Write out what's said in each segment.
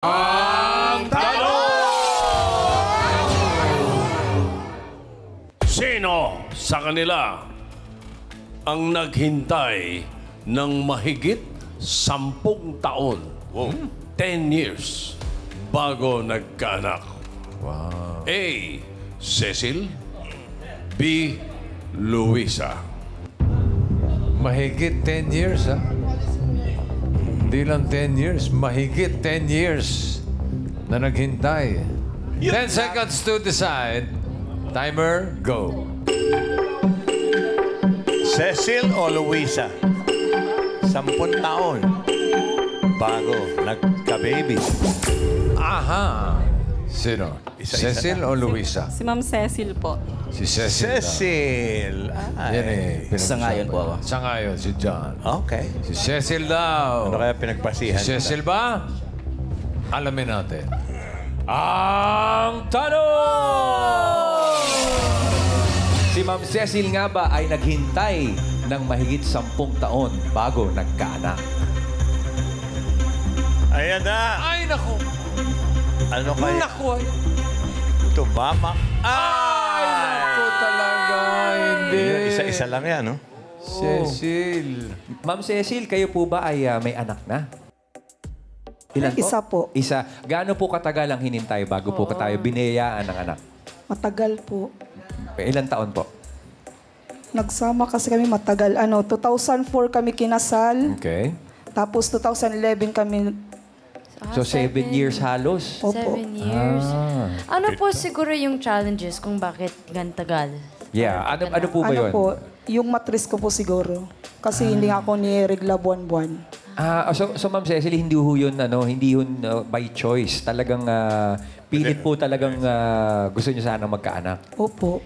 Ang tanong! Sino sa kanila ang naghintay ng mahigit 10 taon, 10 years, bago nagkaanak? Wow. A. Cecil. B. Luisa. Mahigit 10 years, ha? Hindi lang 10 years, mahigit 10 years na naghintay. 10 seconds to decide. Timer, go. Cecil o Luisa? 10 taon bago nagka-baby. Aha! Sino? Isa-isa Cecil na. o Luisa? Si Ma'am Cecil po. Si Cecil. Cecil. Yan eh. Sangayon po ako. Sangayon, si John. Okay. Si Cecil daw. Ano kaya pinagpasihan? Si Cecil ba? Alamin natin. Ang tanong! Si Ma'am Cecil nga ba ay naghintay ng mahigit 10 taon bago nagkaanak? Ayan na. Ay, naku! Ano kaya? Naku! Ay, Tumama. naku talaga! Hindi. Isa-isa lang yan, no? Cecil. Ma'am Cecil, kayo po ba ay may anak na? Ilan po? Isa po. Isa. Gaano po katagal ang hinintay bago po tayo binayaan ng anak? Matagal po. Ilan taon po? Nagsama kasi kami matagal. 2004 kami kinasal. Okay. Tapos 2011 kami... So, 7 years halos. Opo. 7 years. Ano po siguro yung challenges kung bakit gan tagal? Yeah. Ano po ba yun? Yung matris ko po siguro. Kasi hindi nga ako niregla buwan-buwan. So Ma'am Cecily, hindi ho yun, hindi yun by choice. Talagang pilit po talagang gusto niyo sana magkaanak. Opo.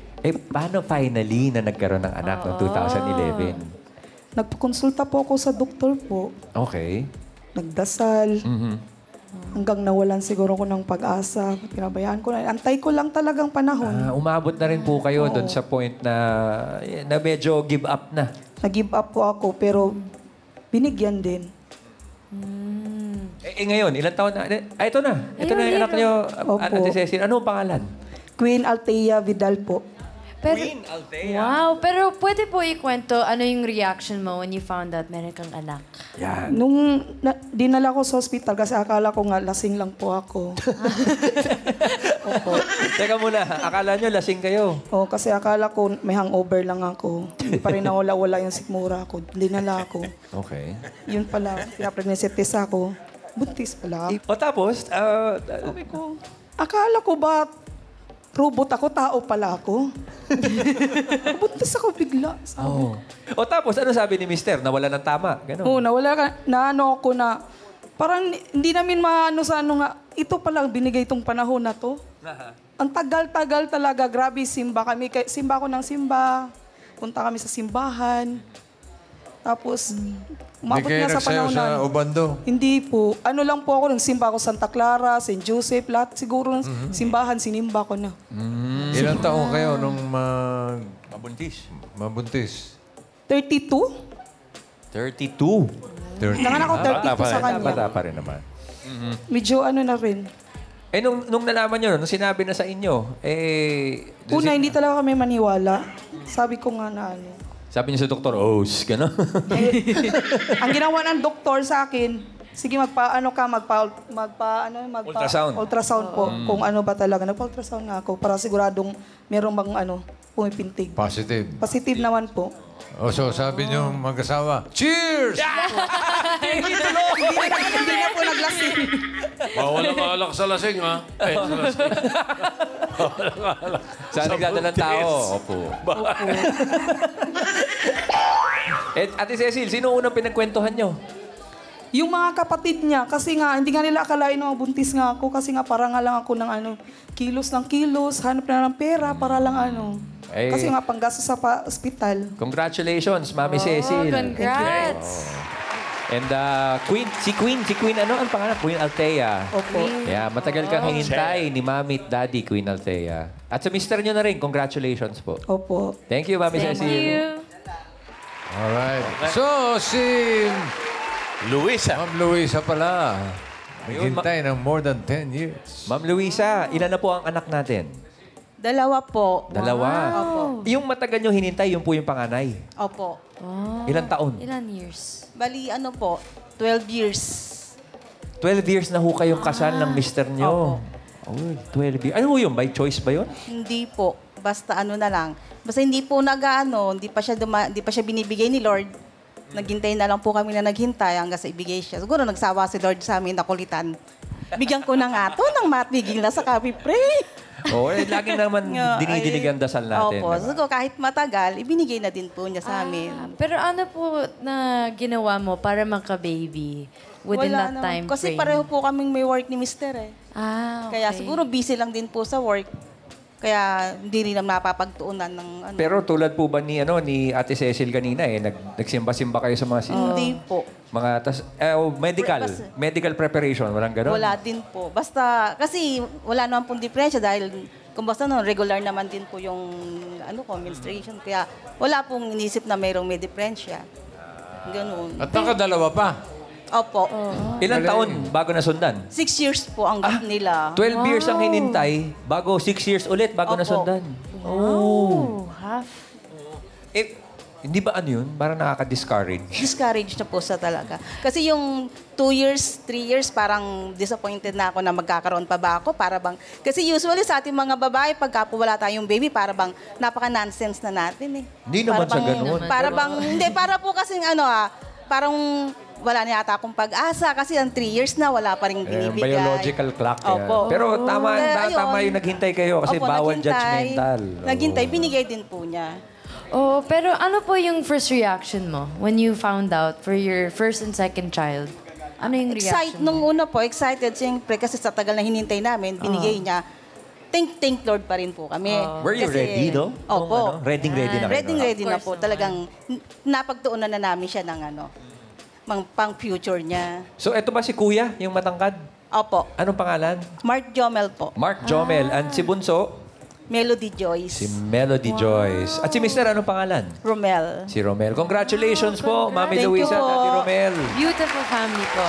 Paano finally na nagkaroon ng anak noong 2011? Nagpakonsulta po ako sa doktor po. Okay. Nagdasal. Hanggang nawalan siguro ko ng pag-asa. Pinabayaan ko na. Antay ko lang talagang panahon. Umabot na rin po kayo doon sa point na medyo give up na. Nag-give up po ako pero binigyan din. Ngayon, ilang taon na? Ito na. Ito na yung anak niyo, Opo. Ate Cecil. Ano ang pangalan? Queen Althea Vidal po. Pero, Queen Althea. wow, pero pwede po ikwento ano yung reaction mo when you found out meron kang anak? Yan. Nung dinala ko sa hospital kasi akala ko nga lasing lang po ako. Opo. Teka muna, akala nyo lasing kayo. O, kasi akala ko may hangover lang ako. Hindi pa rin nawala-wala yung sikmura ko. Dinala ako. Okay. Yun pala, pinapregnancy test ako. Buntis pala. O tapos, Sabi ko, akala ko ba robot ako, tao pala ako. Buntis ako bigla. Sabi. O tapos, ano sabi ni Mister? Nawala ng tama. Ganon. Oo, nawala ka, na ano ako na, parang hindi namin maano sa ano nga, ito palang binigay itong panahon na to. Ang tagal-tagal talaga, grabe, simba kami. Simba ako ng simba. Punta kami sa simbahan. Tapos, umabot Hindi kayo nga sa nagsayaw panahon sa na. Ubando? Hindi po. Ano lang po ako, nagsimba ako Santa Clara, St. Joseph, lahat siguro ng simbahan, sinimba ko na. Ilang taon kayo nung Mabuntis. 32? 32. 30? Nanganak ako 32 sa kanya. Bata pa rin naman. Medyo ano na rin. Nung nalaman nyo, nung sinabi na sa inyo, Una, hindi talaga kami maniwala. Sabi ko nga na ano. sabi niyo sa doktor, gano'n. Ang ginawa ng doktor sa akin, sige Ultrasound. ultrasound po. Kung ano ba talaga. Nagpa-ultrasound nga ako para siguradong meron bang pumipintig. Positive. Positive naman po. O so sabi niyo mag-asawa, cheers! Hindi na po naglasing. Bawal ang alak sa lasing, ha? Sa lasing. Saan nagdadalang tao? Opo. Ate Cecil, sino unang pinagkwentuhan nyo? Yung mga kapatid niya, kasi nga, hindi nga nila akalain na buntis nga ako kasi nga para nga lang ako ng kilos ng kilos, hanap na ng pera para lang Kasi nga panggastos sa ospital. Congratulations, Mami Cecil. Congrats! And si Queen, ano ang pangalan? Queen Althea. Opo. Yeah, matagal kang hinintay ni Mami at Daddy, Queen Althea. At sa mister nyo na rin, congratulations po. Opo. Thank you, Mami Thank Cecil. you! Alright. So, si Luisa. Ma'am Luisa pala. Naghintay ng more than 10 years. Ma'am Luisa, ilan na po ang anak natin? Dalawa po. Dalawa. Yung matagal nyo hinintay, yun po yung panganay. Opo. Ilang taon? Ilan years? Bali, ano po, 12 years. 12 years na ho kayong kasal ng mister nyo. Oh, 12 years. Ano ho yun? By choice ba yun? Hindi po. Basta ano na lang. Basta hindi po hindi pa siya binibigay ni Lord. Naghintay na lang po kami na naghintay hanggang sa ibigay siya. Siguro nagsawa si Lord sa amin, nakulitan. Bigyan ko na nga to nang matigil na sa kami pray. Oo, lagi naman dinidinig ang dasal natin. Opo. diba? So, kahit matagal, ibinigay na din po niya sa amin. Pero ano po na ginawa mo para magka-baby within that naman. time Kasi frame? pareho po kaming may work ni Mister eh. Ah, okay. Kaya siguro busy lang din po sa work. Kaya hindi rin naman napapagtuunan ng ano. Pero tulad po ba ni Ate Cecil kanina nagsimba-simba kayo sa mga Hindi po. medical preparation, walang gano'n? Wala din po. Basta, kasi wala naman pong diferensya dahil kung basta regular naman din po yung menstruation. Kaya wala pong inisip na mayroong may diferensya. Ganun. At nakadalawa pa. Opo. Ilang taon bago nasundan? 6 years po ang gap nila. 12 years ang hinintay, bago 6 years ulit bago Opo. nasundan. Oh, half. Hindi ba ano yun? Parang nakaka-discourage. Discouraged na po sa talaga. Kasi yung 2 years, 3 years, parang disappointed na ako na magkakaroon pa ba ako. Kasi usually sa ating mga babae, pagka po wala tayong baby, para bang napaka-nonsense na natin eh. Hindi naman sa ganun. Para po kasing parang wala na yata akong pag-asa kasi ang 3 years na wala pa rin binibigay. Biological clock. Opo. Pero tama Ayun. yung naghintay kayo kasi Opo, bawal naghintay. judgmental. Naghintay, binigay din po niya. Oh, pero ano po yung first reaction mo when you found out for your first and second child? Ano yung reaction Nung mo? una po, excited siyempre kasi sa tagal na hinintay namin, binigay niya. Thank Lord pa rin po kami. Were you ready, no? Opo. Ready na kayo. Ready na Of po. course Talagang napagtuunan na namin siya ng pang future niya. So, eto ba si Kuya, yung matangkad? Opo. Anong pangalan? Mark Jomel po. Mark Jomel. And si Bunso? Melody Joyce. Si Melody Joyce. At si Mr. anong pangalan? Romel. Si Romel. Congratulations po, Mami Thank you Luisa at po. Ate Romel. Beautiful family po.